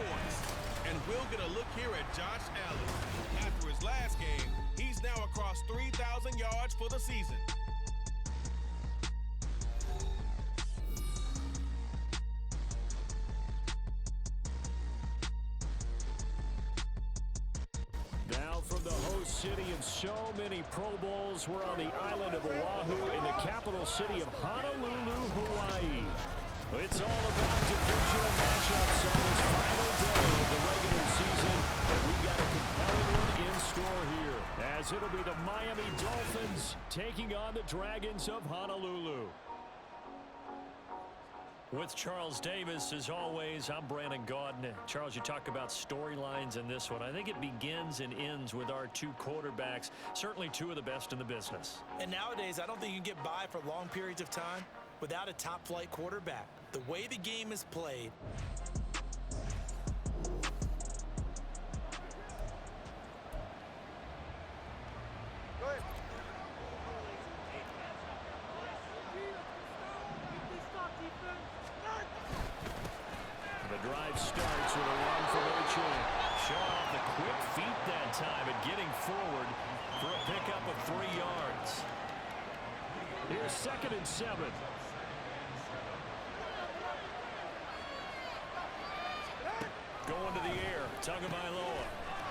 points. And we'll get a look here at Josh Allen. After his last game, he's now across 3,000 yards for the season. Now from the host city, and so many Pro Bowls were on the island of Oahu in the capital city of Honolulu, Hawaii. It's all about divisional matchups on this final day of the regular season, and we got a compelling one in store here, as it'll be the Miami Dolphins taking on the Dragons of Honolulu. With Charles Davis, as always, I'm Brandon Gaudin. Charles, you talk about storylines in this one. I think it begins and ends with our two quarterbacks, certainly two of the best in the business. And nowadays, I don't think you can get by for long periods of time without a top-flight quarterback. The way the game is played. Go ahead. The drive starts with a run from Achane. Showing off the quick feet that time and getting forward for a pickup of 3 yards. Here's 2nd and 7. Going to the air, Tagovailoa.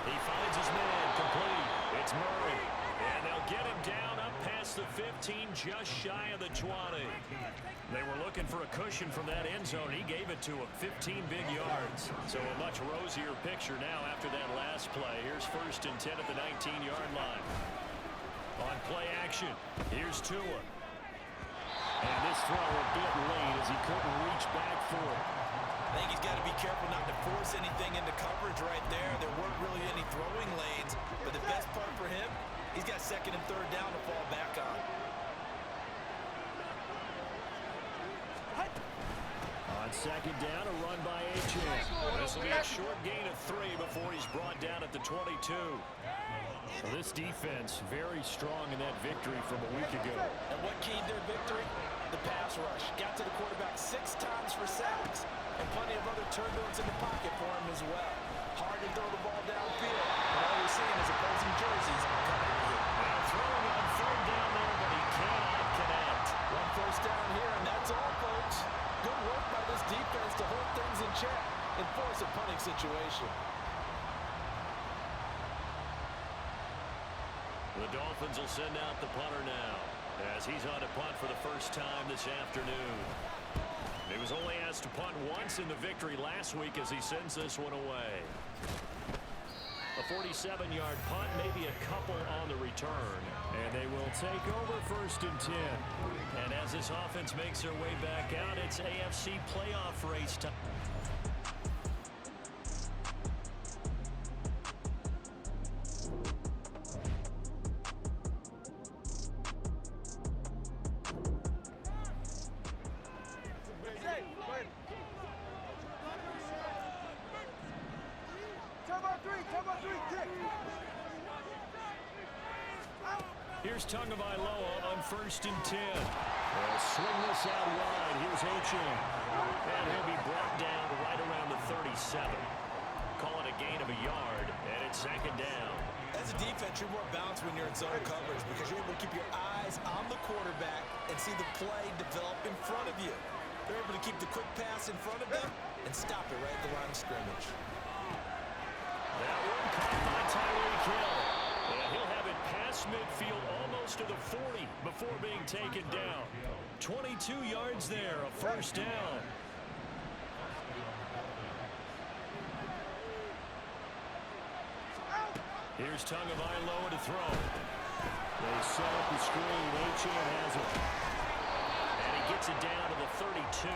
He finds his man, complete. It's Murray. And they'll get him down up past the 15, just shy of the 20. They were looking for a cushion from that end zone. He gave it to him, 15 big yards. So a much rosier picture now after that last play. Here's 1st and 10 at the 19-yard line. On play action, here's Tua. And this throw a bit late as he couldn't reach back for it. I think he's got to be careful not to force anything into coverage right there. There weren't really any throwing lanes. But the best part for him, he's got 2nd and 3rd down to fall back on. On 2nd down, a run by Achane. This will be a short gain of 3 before he's brought down at the 22. Well, this defense very strong in that victory from a week ago. And what keyed their victory? The pass rush. Got to the quarterback 6 times for sacks. And plenty of other turbulence in the pocket for him as well. Hard to throw the ball downfield. And all we're seeing is opposing jerseys coming in. Now throwing on 3rd down there, but he cannot connect. 1 first down here, and that's all, folks. Good work by this defense to hold things in check and force a punting situation. The Dolphins will send out the punter now, as he's on to punt for the first time this afternoon. He was only asked to punt once in the victory last week as he sends this one away. A 47-yard punt, maybe a couple on the return. And they will take over 1st and 10. And as this offense makes their way back out, it's AFC playoff race time. Here's Tagovailoa on 1st and 10. They'll swing this out wide. Here's Achane. And he'll be brought down right around the 37. Call it a gain of a yard, and it's 2nd down. As a defense, you're more balanced when you're in zone coverage because you're able to keep your eyes on the quarterback and see the play develop in front of you. They're able to keep the quick pass in front of them and stop it right at the line of scrimmage. That one caught by Tyreek Hill. And he'll have it past midfield almost to the 40 before being taken down. 22 yards there, a 1st down. Here's Tagovailoa to throw. They set up the screen. Achane has it. And he gets it down to the 32.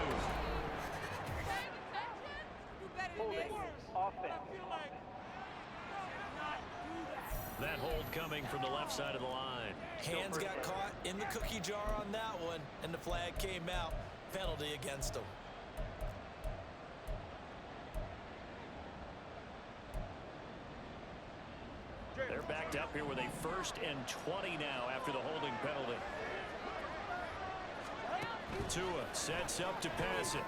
That hold coming from the left side of the line. Hands got caught in the cookie jar on that one, and the flag came out. Penalty against him. They're backed up here with a 1st and 20 now after the holding penalty. Tua sets up to pass it.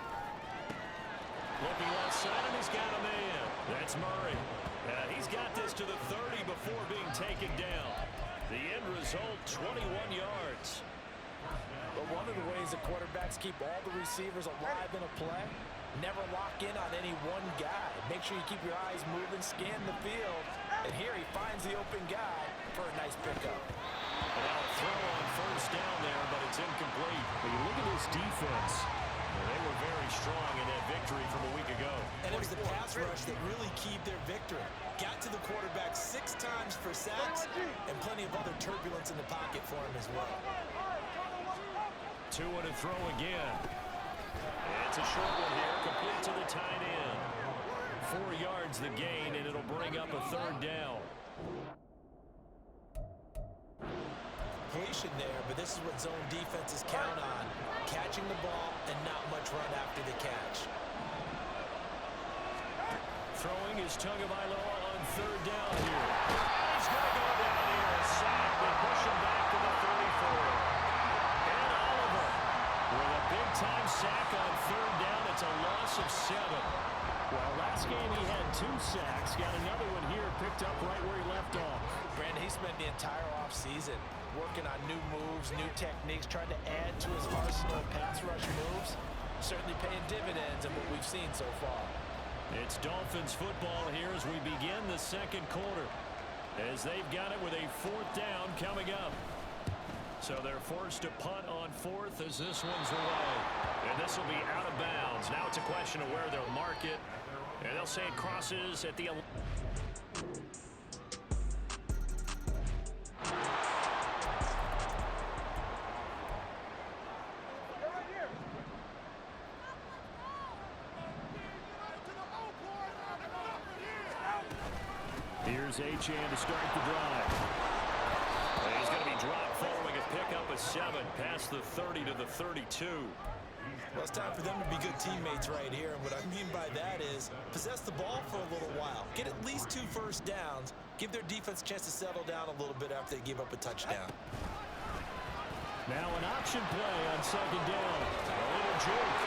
Looking left side, and he's got a man. That's Murray. He's got this to the 30 before being taken down. The end result, 21 yards. But one of the ways the quarterbacks keep all the receivers alive in a play, never lock in on any one guy. Make sure you keep your eyes moving, scan the field, and here he finds the open guy for a nice pickup. Now a throw on first down there, but it's incomplete. When you look at this defense, They were very strong in that victory from a week ago. And it was the pass rush that really keyed their victory. Got to the quarterback 6 times for sacks and plenty of other turbulence in the pocket for him as well. 2 and a throw again. It's a short one here, complete to the tight end. 4 yards the gain, and it'll bring up a 3rd down. Completion there, but this is what zone defenses count on. Catching the ball and not much run after the catch. Throwing is Tagovailoa on 3rd down here. He's going to go down here, a sack, and push him back to the 34. And Oliver with a big-time sack on 3rd down. It's a loss of 7. Well, last game he had 2 sacks. Got another one here, picked up right where he left off. Brandon, he spent the entire offseason working on new moves, new techniques, trying to add to his arsenal of pass rush moves. Certainly paying dividends in what we've seen so far. It's Dolphins football here as we begin the 2nd quarter, as they've got it with a 4th down coming up. So they're forced to punt on 4th as this one's away. And this will be out of bounds. Now it's a question of where they'll mark it. And they'll say it crosses at the... Here's Achane to start the drive. He's going to be dropped following a pickup of 7 past the 30 to the 32. Well, it's time for them to be good teammates right here. And what I mean by that is possess the ball for a little while. Get at least 2 first downs. Give their defense a chance to settle down a little bit after they give up a touchdown. Now an option play on 2nd down. A little juke.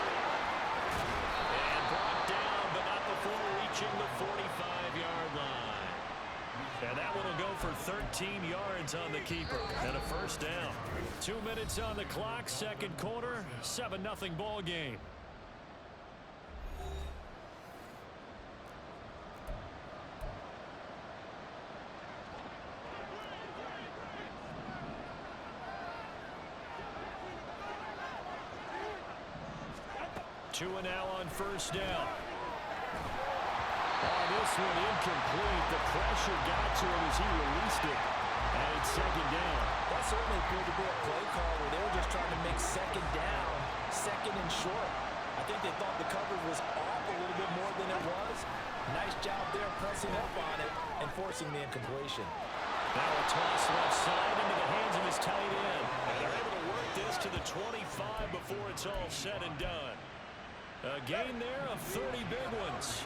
And brought down, but not before reaching the 45-yard line. And that one will go for 13 yards on the keeper and a first down. 2 minutes on the clock, 2nd quarter, 7-0 ball game. Two and now on first down. Oh, this one incomplete. The pressure got to him as he released it. And it's 2nd down. That certainly appeared to be a play call where they were just trying to make 2nd down, 2nd and short. I think they thought the coverage was off a little bit more than it was. Nice job there pressing up on it and forcing the incompletion. Now a toss left side into the hands of his tight end. And they're able to work this to the 25 before it's all said and done. A gain there of 30 big ones.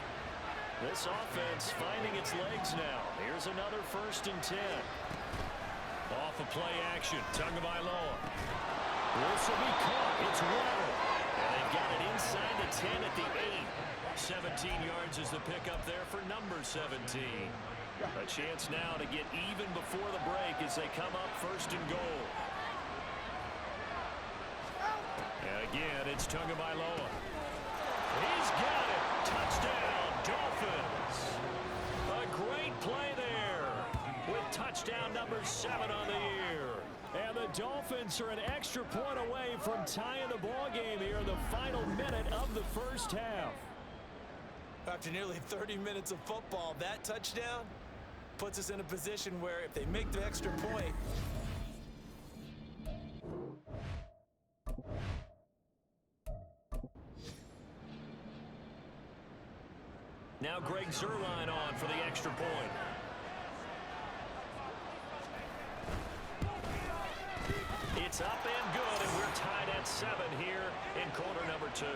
This offense finding its legs now. Here's another 1st and 10. Off of play action, Tagovailoa. This will be caught. It's Waddle. And they've got it inside the 10 at the 8. 17 yards is the pickup there for number 17. A chance now to get even before the break as they come up 1st and goal. And again, it's Tagovailoa. He's got it. Touchdown, Dolphins. A great play there with touchdown number 7 on the year. And the Dolphins are an extra point away from tying the ball game here in the final minute of the 1st half. After nearly 30 minutes of football, that touchdown puts us in a position where if they make the extra point, now Greg Zuerlein on for the extra point. It's up and good, and we're tied at 7 here in quarter number 2.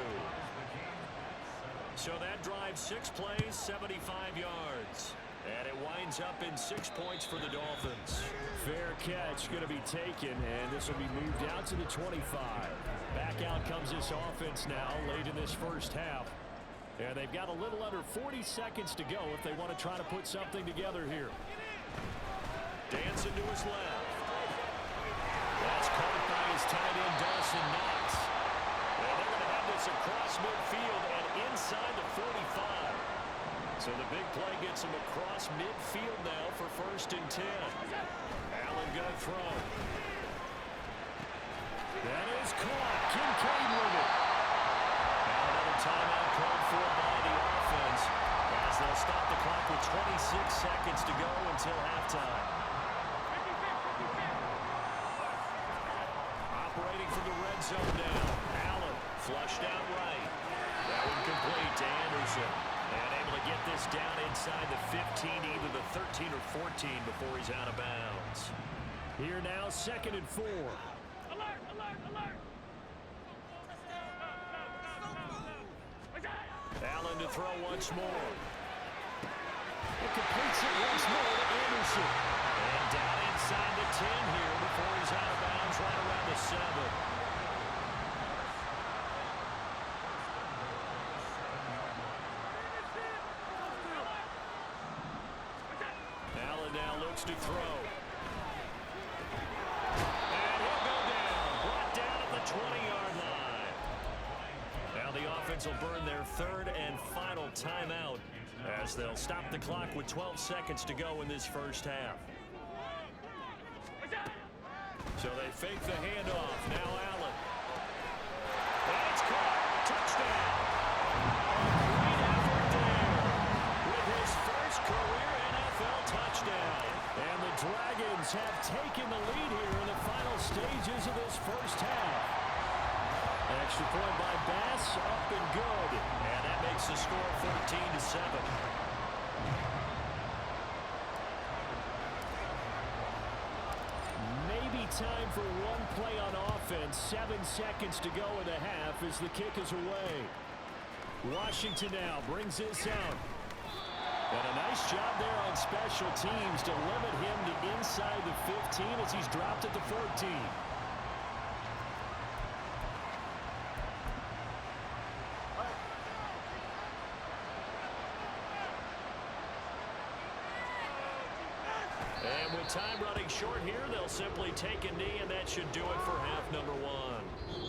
So that drives 6 plays, 75 yards. And it winds up in 6 points for the Dolphins. Fair catch going to be taken, and this will be moved out to the 25. Back out comes this offense now late in this 1st half. And they've got a little under 40 seconds to go if they want to try to put something together here. Dancing to his left. That's caught by his tight end, Dawson Knox. And they're going to have this across midfield and inside the 45. So the big play gets him across midfield now for 1st and 10. Allen going to throw. That is caught. Kincaid with it. Now another timeout called for by the offense as they'll stop the clock with 26 seconds to go until halftime. Operating from the red zone now. Allen flushed out right. That one complete to Anderson. And able to get this down inside the 15, either the 13 or 14 before he's out of bounds. Here now, 2nd and 4. Alert, alert, alert. Allen to throw once more. It completes it once more to Anderson. And down inside the 10 here before he's out of bounds right around the 7. Allen now looks to throw. And he'll go down. Brought down at the 20-yard line. Now the offense will burn their 3rd and final timeout as they'll stop the clock with 12 seconds to go in this first half. So they fake the handoff. Now Allen. That's caught. Touchdown. Great effort there with his first career NFL touchdown. And the Dragons have taken the lead here in the final stages of this first half. Extra point by Bass, up and good. And that makes the score 14-7. Maybe time for one play on offense. 7 seconds to go in the half as the kick is away. Washington now brings this out. And a nice job there on special teams to limit him to inside the 15 as he's dropped at the 14. And with time running short here, they'll simply take a knee, and that should do it for half number 1.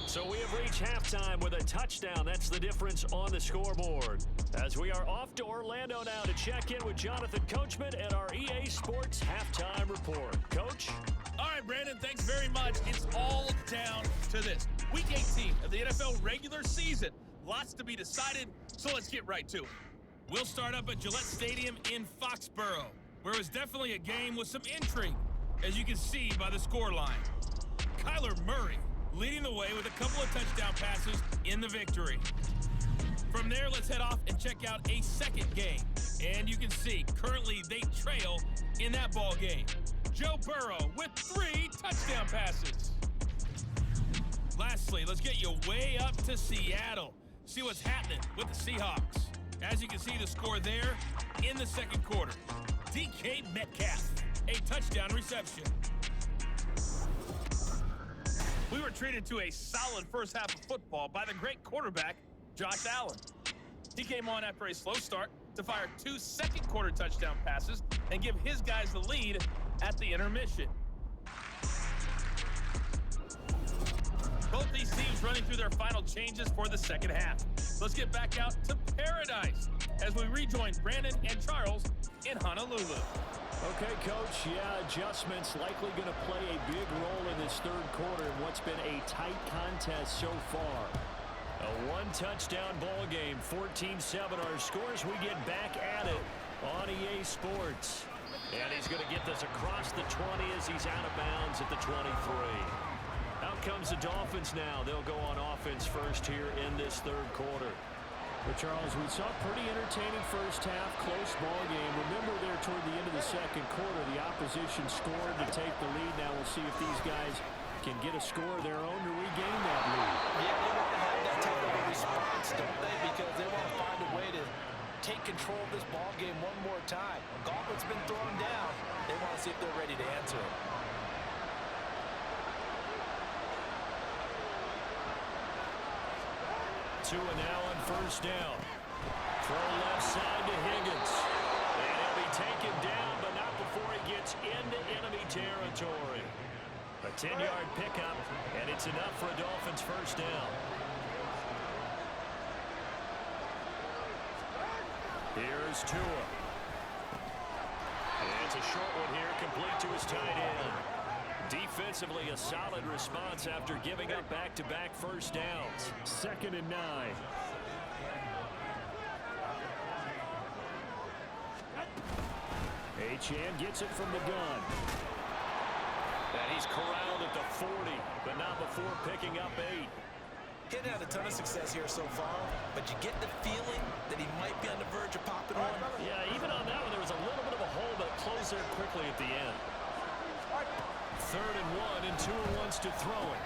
So we have reached halftime with a touchdown. That's the difference on the scoreboard. As we are off to Orlando now to check in with Jonathan Coachman and our EA Sports Halftime Report. Coach? All right, Brandon, thanks very much. It's all down to this. Week 18 of the NFL regular season. Lots to be decided, so let's get right to it. We'll start up at Gillette Stadium in Foxborough, where it was definitely a game with some intrigue, as you can see by the scoreline. Kyler Murray leading the way with a couple of touchdown passes in the victory. From there, let's head off and check out a second game. And you can see, currently they trail in that ball game. Joe Burrow with 3 touchdown passes. Lastly, let's get you way up to Seattle. See what's happening with the Seahawks. As you can see the score there in the second quarter. DK Metcalf, a touchdown reception. We were treated to a solid first half of football by the great quarterback, Josh Allen. He came on after a slow start to fire 2 second-quarter touchdown passes and give his guys the lead at the intermission. Both these teams running through their final changes for the second half. Let's get back out to paradise as we rejoin Brandon and Charles in Honolulu. Okay, Coach, adjustments likely going to play a big role in this third quarter in what's been a tight contest so far. A 1-touchdown ball game, 14-7 our scores. We get back at it on EA Sports. And he's going to get this across the 20 as he's out of bounds at the 23. Out comes the Dolphins now. They'll go on offense first here in this third quarter. But Charles, we saw a pretty entertaining first half, close ball game. Remember there toward the end of the second quarter, the opposition scored to take the lead. Now we'll see if these guys can get a score of their own to regain that lead. Yeah, they want to have that type of a response, don't they? Because they want to find a way to take control of this ball game one more time. A gauntlet's been thrown down. They want to see if they're ready to answer it. Two and now on first down. Throw left side to Higgins. And he'll be taken down, but not before he gets into enemy territory. A 10-yard pickup, and it's enough for a Dolphins first down. Here's Tua. And it's a short one here, complete to his tight end. Defensively, a solid response after giving up back-to-back first downs. 2nd and 9. Achane gets it from the gun. And he's corralled at the 40, but not before picking up 8. Hitting had a ton of success here so far, but you get the feeling that he might be on the verge of popping one. Yeah, even on that one, there was a little bit of a hole, but it closed there quickly at the end. 3rd and 1, and Tua wants to throw it.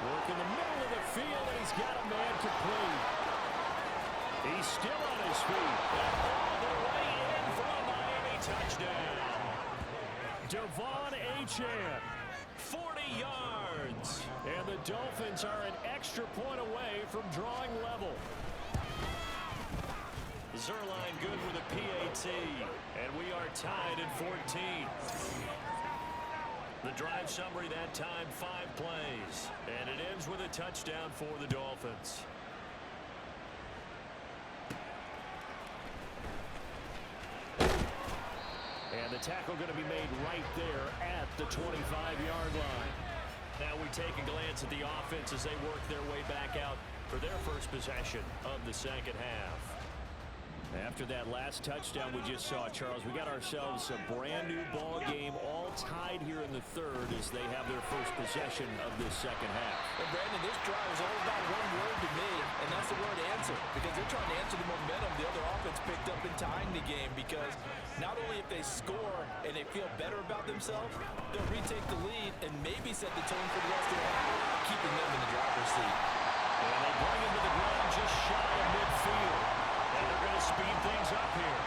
Work in the middle of the field, and he's got a man complete. He's still on his feet. And all the way in for a Miami touchdown. Devon Achane, 40 yards. And the Dolphins are an extra point away from drawing level. Zuerlein good with a PAT. And we are tied at 14. The drive summary that time, 5 plays. And it ends with a touchdown for the Dolphins. And the tackle going to be made right there at the 25-yard line. Now we take a glance at the offense as they work their way back out for their first possession of the second half. After that last touchdown we just saw, Charles, we got ourselves a brand new ball game, all tied here in the 3rd as they have their first possession of this second half. And Brandon, this drive is all about one word to me, and that's the word answer, because they're trying to answer the momentum the other offense picked up in tying the game, because not only if they score and they feel better about themselves, they'll retake the lead and maybe set the tone for the rest of the half, keeping them in the driver's seat. And they bring him to the ground just shy of midfield. And they're going to speed things up here.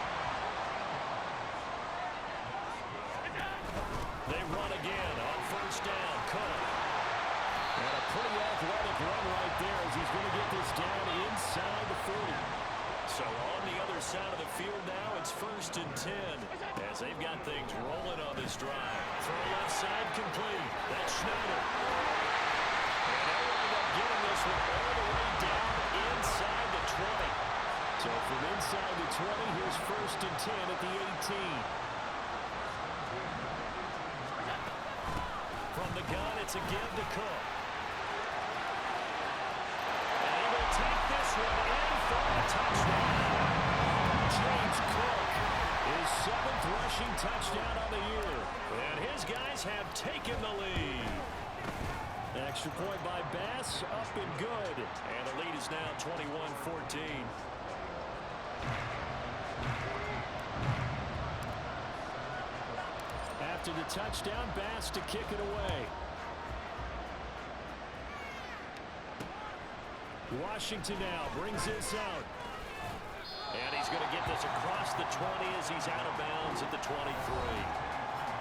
They run again on first down. Cook. And a pretty athletic run right there as he's going to get this down inside the 40. So on the other side of the field now, it's 1st and 10 as they've got things rolling on this drive. Throw left side complete. That's Schneider. And they wind up getting this one all the way down inside the 20. So from inside the 20, here's 1st and 10 at the 18. From the gun, it's a give to Cook. And he will take this one in for a touchdown. James Cook, his 7th rushing touchdown on the year. And his guys have taken the lead. Extra point by Bass, up and good. And the lead is now 21-14. After the touchdown, Bass to kick it away. Washington now brings this out. And he's going to get this across the 20 as he's out of bounds at the 23.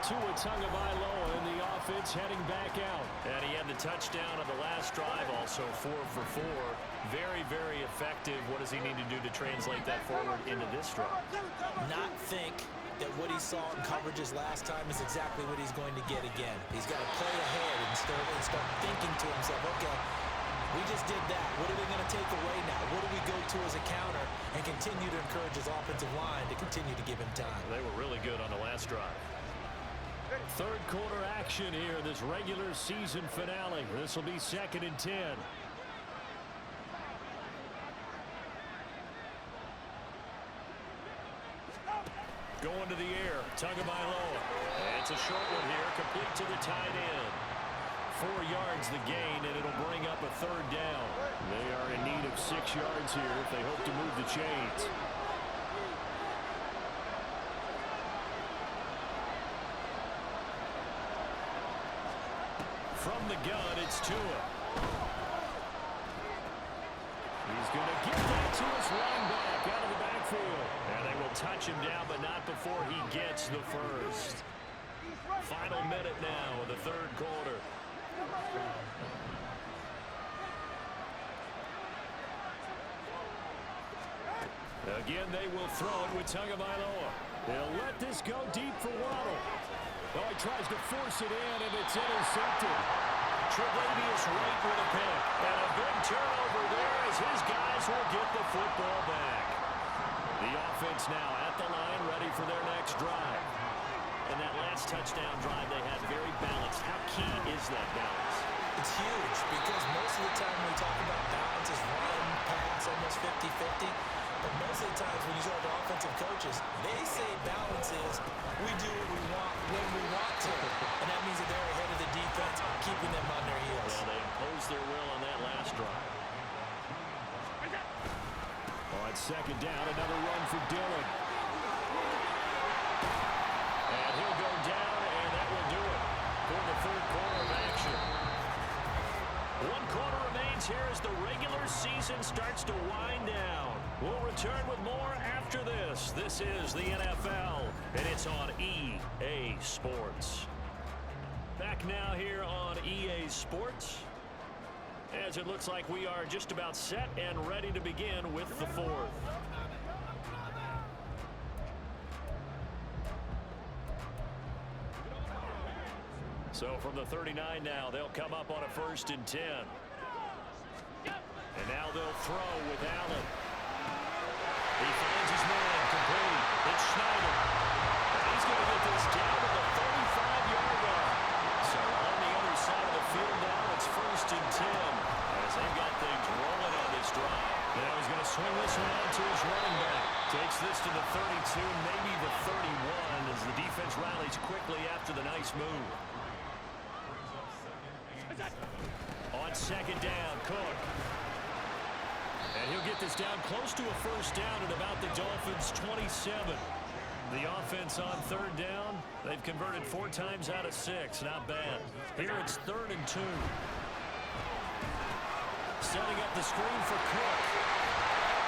Tua Tagovailoa in the offense heading back out. And he had the touchdown on the last drive, also 4 for 4. Very, very effective. What does he need to do to translate that forward into this drive? Not think that what he saw in coverages last time is exactly what he's going to get again. He's got to play ahead and start thinking to himself, okay, we just did that. What are they going to take away now? What do we go to as a counter? And continue to encourage his offensive line to continue to give him time. They were really good on the last drive. 3rd quarter action here, this regular season finale. This will be 2nd and 10. Going to the air, Tagovailoa. And it's a short one here, complete to the tight end. 4 yards the gain, and it'll bring up a 3rd down. They are in need of 6 yards here if they hope to move the chains. From the gun, it's Tua. He's going to get that to his running back out of the backfield. And they will touch him down, but not before he gets the first. Final minute now of the 3rd quarter. Again, they will throw it with Tagovailoa. They'll let this go deep for Waddle. Oh, he tries to force it in, and it's intercepted. Tre'Davious White with a pick. And a big turnover there as his guys will get the football back. The offense now at the line, ready for their next drive. And that last touchdown drive they had very balanced. How key is that balance? It's huge because most of the time when we talk about balance is run, pass, almost 50-50. But most of the times when you talk to offensive coaches, they say balance is we do what we want when we want to. And that means that they're ahead of the defense, keeping them on their heels. Well, they imposed their will on that last drive. On second down, another run for Dillon. And he'll go down, and that will do it for the third quarter of action. 1 quarter remains here as the regular season starts to wind down. We'll return with more after this. This is the NFL, and it's on EA Sports. Back now here on EA Sports, as it looks like we are just about set and ready to begin with the fourth. So from the 39 now, they'll come up on a 1st and 10. And now they'll throw with Allen. He finds his man complete. It's Schneider. And he's going to get this down to the 35-yard line. So on the other side of the field now, it's 1st and 10 as they've got things rolling on this drive. Now he's going to swing this one out to his running back. Takes this to the 32, maybe the 31 as the defense rallies quickly after the nice move. On second down, Cook. And he'll get this down close to a 1st down at about the Dolphins' 27. The offense on 3rd down, they've converted 4 times out of 6. Not bad. Here it's 3rd and 2. Setting up the screen for Cook.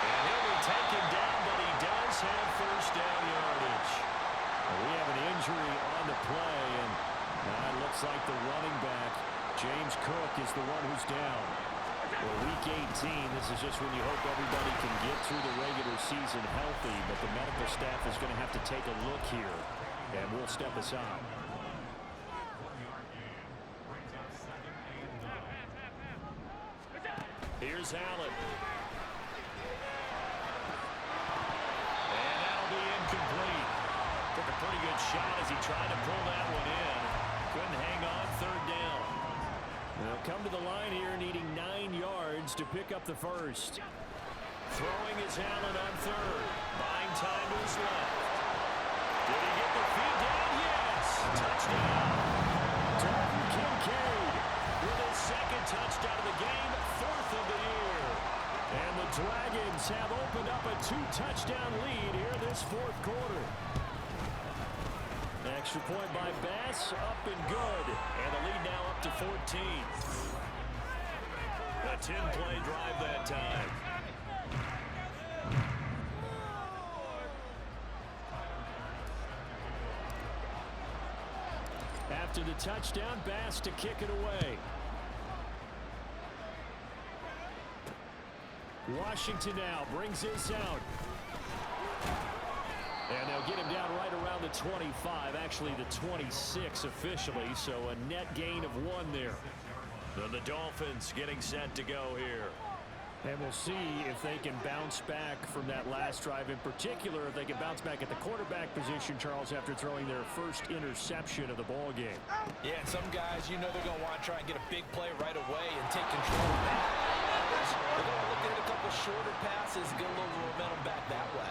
And he'll be taken down, but he does have 1st down yardage. Well, we have an injury on the play, and it looks like the running back, James Cook, is the one who's down. Well, Week 18, this is just when you hope everybody can get through the regular season healthy, but the medical staff is going to have to take a look here, and we'll step aside. Here's Allen. And that'll be incomplete. Took a pretty good shot as he tried to pull that one in. Couldn't hang on 3rd down. They'll come to the line here needing 9 yards to pick up the 1st. Throwing is Allen on 3rd. Buying time to his left. Did he get the feet down? Yes! Touchdown. Dalton Kincaid With his 2nd touchdown of the game, 4th of the year. And the Dragons have opened up a 2-touchdown lead here this 4th quarter. Extra point by Bass, up and good. And the lead now up to 14. A 10-play drive that time. After the touchdown, Bass to kick it away. Washington now brings this out. And they'll get him down right around the 25, actually the 26 officially, so a net gain of 1 there. And the Dolphins getting set to go here. And we'll see if they can bounce back from that last drive. In particular, if they can bounce back at the quarterback position, Charles, after throwing their first interception of the ball game. Yeah, and some guys, you know they're going to want to try and get a big play right away and take control of that. They're going to look at a couple shorter passes, get a little momentum back that way.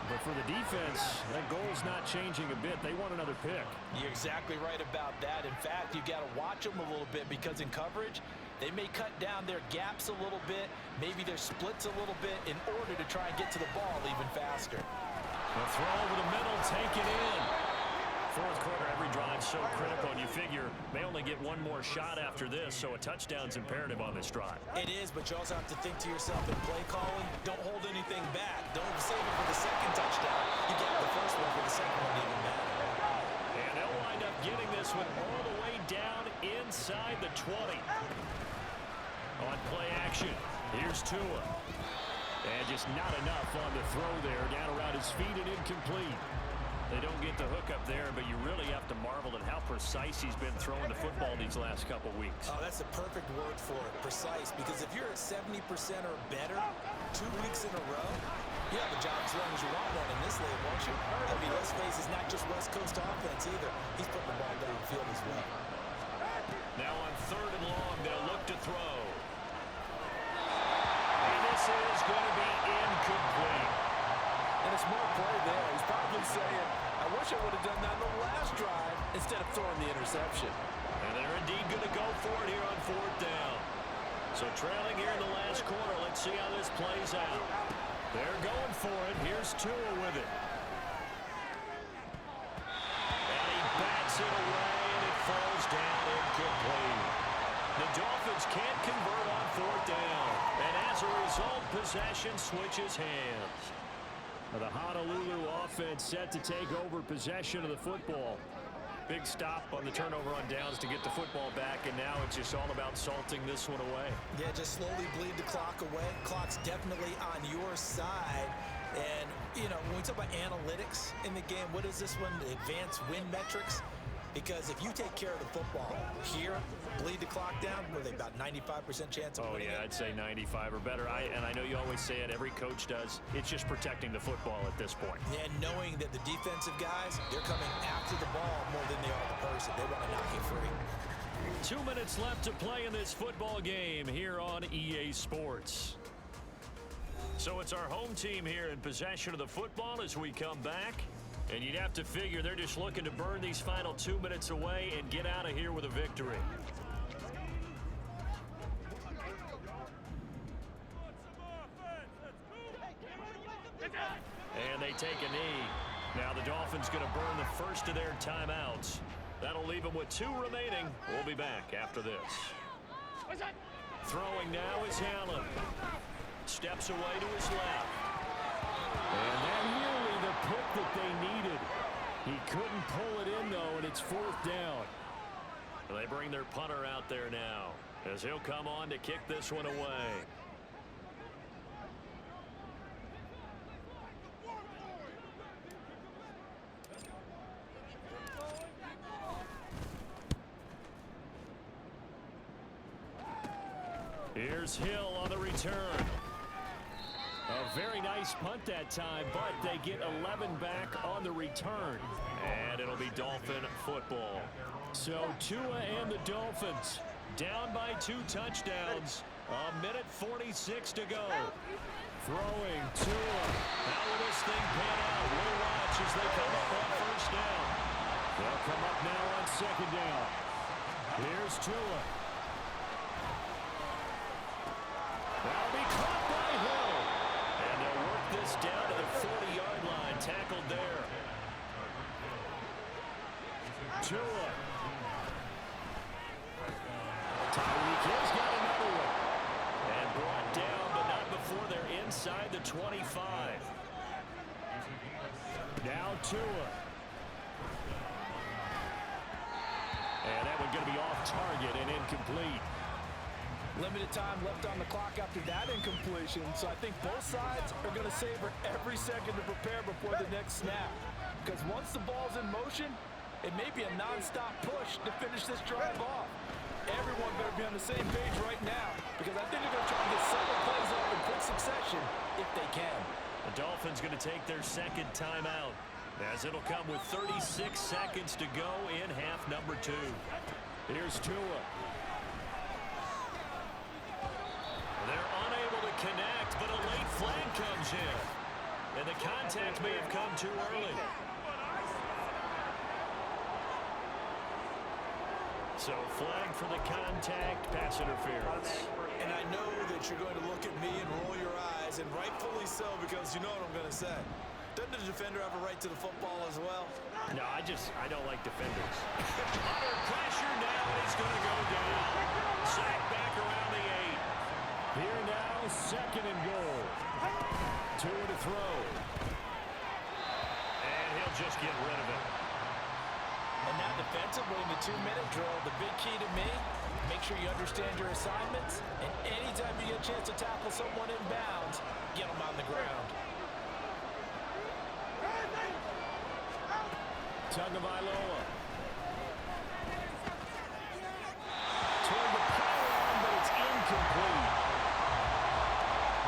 But for the defense, that goal's not changing a bit. They want another pick. You're exactly right about that. In fact, you've got to watch them a little bit because in coverage, they may cut down their gaps a little bit, maybe their splits a little bit in order to try and get to the ball even faster. The throw over the middle, taken in. 4th quarter, every drive so critical, and you figure they only get 1 more shot after this, so a touchdown's imperative on this drive. It is, but you also have to think to yourself in play calling, don't hold anything back. Don't save it for the 2nd touchdown. You get the 1st one for the 2nd one to even matter. And they'll wind up getting this one all the way down inside the 20. On play action, here's Tua. And just not enough on the throw there. Down around his feet and incomplete. They don't get the hook up there, but you really have to marvel at how precise he's been throwing the football these last couple weeks. Oh, that's a perfect word for it, precise. Because if you're at 70% or better 2 weeks in a row, you have a job as long as you want one in this league, won't you? I mean, let's face it, it's not just West Coast offense either. He's putting the ball downfield as well. Now on 3rd and long, they'll look to throw. And this is going to be incomplete. And a smart play there. He's probably saying, I wish I would have done that on the last drive instead of throwing the interception. And they're indeed going to go for it here on 4th down. So trailing here in the last quarter. Let's see how this plays out. They're going for it. Here's Tua with it. And he bats it away, and it falls down incomplete. The Dolphins can't convert on 4th down. And as a result, possession switches hands. The Honolulu offense set to take over possession of the football. Big stop on the turnover on downs to get the football back, and now it's just all about salting this one away. Yeah, just slowly bleed the clock away. Clock's definitely on your side. And, you know, when we talk about analytics in the game, what is this one? The advanced win metrics? Because if you take care of the football here, bleed the clock down, what are they, about 95% chance of winning? Oh, yeah, I'd say 95 or better. And I know you always say it, every coach does. It's just protecting the football at this point. Yeah, knowing that the defensive guys, they're coming after the ball more than they are the person. They want to knock you free. 2 minutes left to play in this football game here on EA Sports. So it's our home team here in possession of the football as we come back. And you'd have to figure they're just looking to burn these final 2 minutes away and get out of here with a victory. And they take a knee. Now the Dolphins going to burn the first of their timeouts. That'll leave them with 2 remaining. We'll be back after this. Throwing now is Allen. Steps away to his left. And that nearly the pick that they needed. He couldn't pull it in, though, and it's 4th down. They bring their punter out there now as he'll come on to kick this one away. Here's Hill on the return. A very nice punt that time, but they get 11 back on the return. And it'll be Dolphin football. So Tua and the Dolphins down by 2 touchdowns. 1:46 to go. Throwing Tua. How will this thing pan out? We'll watch as they come up on 1st down. They'll come up now on 2nd down. Here's Tua. That'll be caught by Hill. And they'll work this down to the 40-yard line. Tackled there. Tua. Tyreek Hill's got another one. And brought down, but not before they're inside the 25. Now Tua. And that one going to be off target and incomplete. Limited time left on the clock after that incompletion, so I think both sides are going to savor every second to prepare before the next snap. Because once the ball's in motion, it may be a non-stop push to finish this drive off. Everyone better be on the same page right now, because I think they're going to try to get several plays off in quick succession if they can. The Dolphins going to take their 2nd timeout, as it'll come with 36 seconds to go in half number 2. Here's Tua. They're unable to connect, but a late flag comes in. And the contact may have come too early. So flag for the contact, pass interference. And I know that you're going to look at me and roll your eyes, and rightfully so, because you know what I'm going to say. Doesn't the defender have a right to the football as well? No, I don't like defenders. Under pressure now, he's going to go down. Sack back around the 8. Here now, 2nd and goal. Tua to throw. And he'll just get rid of it. And now defensively in the 2-minute drill, the big key to me, make sure you understand your assignments, and anytime you get a chance to tackle someone in bounds, get them on the ground. Tagovailoa. Toward the pylon, but it's incomplete.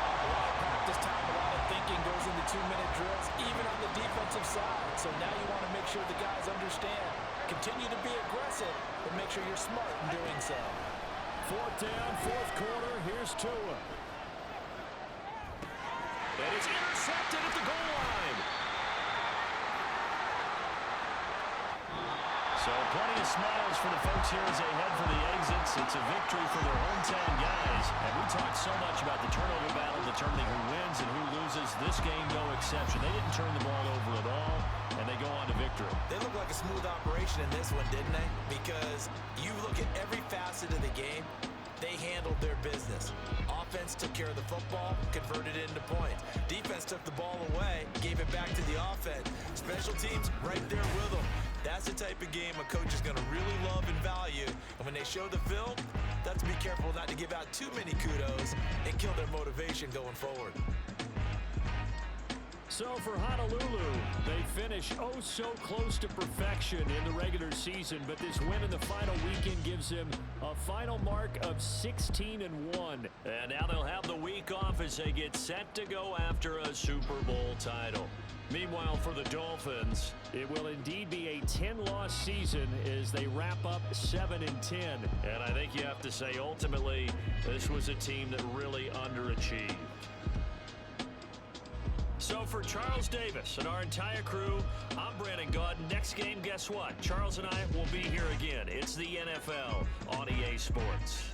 A lot of practice time, a lot of thinking goes into 2-minute drills, even on the defensive side. So now you want to make sure the guys understand. Continue to be aggressive, but make sure you're smart in doing so. 4th down, 4th quarter. Here's Tua. And it's intercepted at the goal line. So plenty of smiles for the folks here as they head for the exits. It's a victory for their hometown guys. And we talked so much about the turnover battle determining who wins and who loses. This game, no exception. They didn't turn the ball over at all, and they go on to victory. They look like a smooth operation in this one, didn't they? Because you look at every facet of the game, they handled their business. Offense took care of the football, converted it into points. Defense took the ball away, gave it back to the offense. Special teams right there with them. That's the type of game a coach is going to really love and value. And when they show the film, they have to be careful not to give out too many kudos and kill their motivation going forward. So for Honolulu, they finish oh so close to perfection in the regular season, but this win in the final weekend gives them a final mark of 16-1. And now they'll have the week off as they get set to go after a Super Bowl title. Meanwhile, for the Dolphins, it will indeed be a 10-loss season as they wrap up 7-10. And I think you have to say, ultimately, this was a team that really underachieved. So for Charles Davis and our entire crew, I'm Brandon Gaudin. Next game, guess what? Charles and I will be here again. It's the NFL on EA Sports.